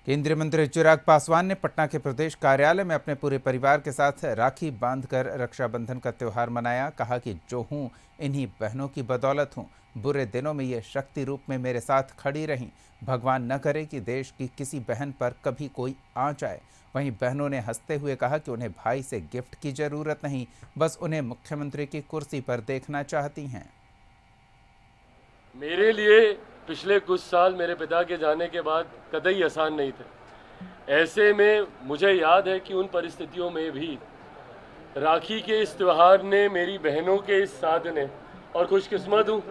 केंद्रीय मंत्री चिराग पासवान ने पटना के प्रदेश कार्यालय में अपने पूरे परिवार के साथ राखी बांधकर रक्षाबंधन का त्यौहार मनाया। कहा कि जो हूं इन्हीं बहनों की बदौलत हूं। बुरे दिनों में ये शक्ति रूप में मेरे साथ खड़ी रहीं। भगवान न करे कि देश की किसी बहन पर कभी कोई आंच आए। वहीं बहनों ने हंसते हुए कहा कि उन्हें भाई से गिफ्ट की जरूरत नहीं, बस उन्हें मुख्यमंत्री की कुर्सी पर देखना चाहती हैं। मेरे लिए पिछले कुछ साल मेरे पिता के जाने के बाद कतई आसान नहीं थे। ऐसे में मुझे याद है कि उन परिस्थितियों में भी राखी के इस त्यौहार ने, मेरी बहनों के इस साथ ने, और खुशकिस्मत हूँ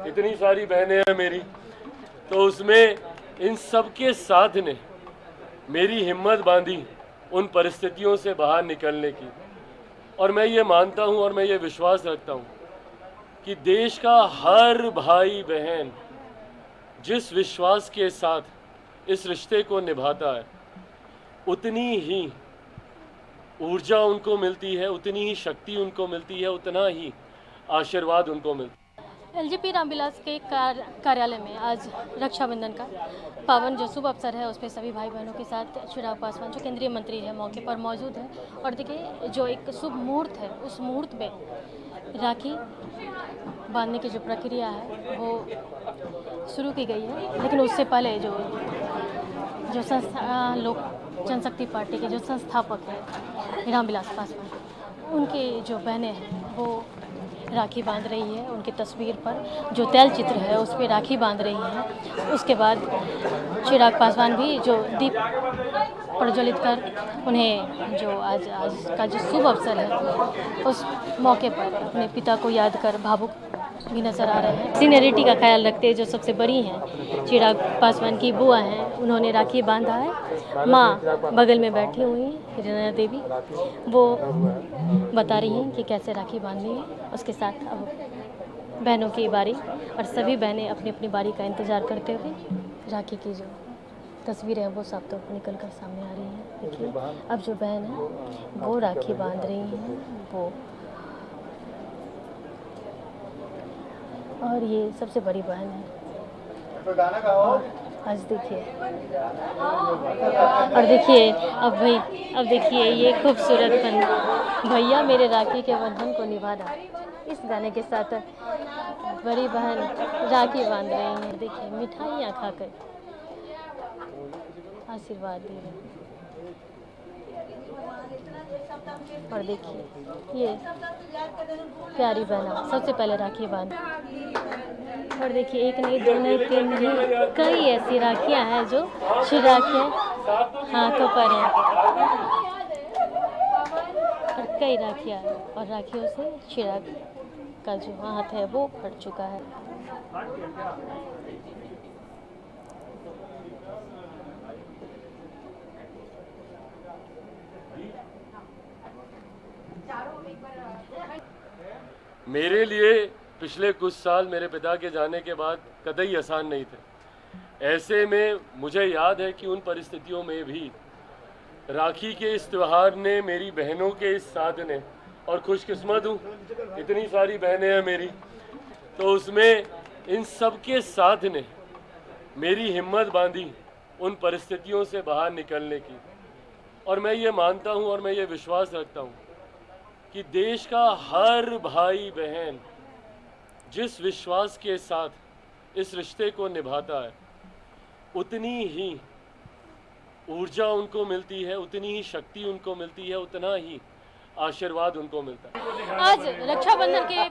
इतनी सारी बहनें हैं मेरी, तो उसमें इन सब के साथ ने मेरी हिम्मत बांधी उन परिस्थितियों से बाहर निकलने की। और मैं ये मानता हूँ और मैं ये विश्वास रखता हूँ कि देश का हर भाई बहन जिस विश्वास के साथ इस रिश्ते को निभाता है, उतनी ही ऊर्जा उनको मिलती है, उतनी ही शक्ति उनको मिलती है, उतना ही आशीर्वाद उनको मिलता है। एलजेपी रामविलास के कार्यालय में आज रक्षाबंधन का पावन जो शुभ अवसर है, उस पर सभी भाई बहनों के साथ चिराग पासवान जो केंद्रीय मंत्री है मौके पर मौजूद है। और देखिए, जो एक शुभ मुहूर्त है, उस मुहूर्त में राखी बांधने की जो प्रक्रिया है वो शुरू की गई है। लेकिन उससे पहले जो संस्था लोक जनशक्ति पार्टी के जो संस्थापक हैं रामविलास पासवान, उनके जो बहनें हैं वो राखी बांध रही है। उनकी तस्वीर पर जो तैल चित्र है उस पर राखी बांध रही है। उसके बाद चिराग पासवान भी जो दीप प्रज्वलित कर उन्हें जो आज का जो शुभ अवसर है, उस मौके पर अपने पिता को याद कर भावुक भी नजर आ रहे हैं। सीनियरिटी का ख्याल रखते हुए जो सबसे बड़ी हैं चिराग पासवान की बुआ हैं, उन्होंने राखी बांधा है। माँ बगल में बैठी हुई हैं, रीना देवी, वो बता रही हैं कि कैसे राखी बांधनी है। उसके साथ अब बहनों की बारी, और सभी बहनें अपनी अपनी बारी का इंतज़ार करते हुए राखी की जो तस्वीरें हैं वो साफ तौर पर निकल कर सामने आ रही हैं। देखिए, अब जो बहन है वो राखी बांध रही हैं वो, और ये सबसे बड़ी बहन है। और आज देखिए, और देखिए अब देखिए ये खूबसूरत भैया मेरे राखी के बंधन को निभाना, इस गाने के साथ बड़ी बहन राखी बांध रही हैं। देखिए, मिठाइयाँ खाकर आशीर्वाद दे रहे हैं। और देखिए, ये प्यारी बहना सबसे पहले राखी बांध, और देखिए एक नहीं, दो नहीं, तीन नहीं, कई ऐसी राखियां हैं जो चिराग के हाथों पर हैं, और कई राखियां हैं, और राखियों से चिराग का जो हाथ है वो फट चुका है। मेरे लिए पिछले कुछ साल मेरे पिता के जाने के बाद कतई आसान नहीं थे। ऐसे में मुझे याद है कि उन परिस्थितियों में भी राखी के इस त्यौहार ने, मेरी बहनों के इस साथ ने, और खुशकिस्मत हूँ इतनी सारी बहनें हैं मेरी, तो उसमें इन सब के साथ ने मेरी हिम्मत बांधी उन परिस्थितियों से बाहर निकलने की। और मैं ये मानता हूँ और मैं ये विश्वास रखता हूँ कि देश का हर भाई बहन जिस विश्वास के साथ इस रिश्ते को निभाता है, उतनी ही ऊर्जा उनको मिलती है, उतनी ही शक्ति उनको मिलती है, उतना ही आशीर्वाद उनको मिलता है। आज रक्षाबंधन के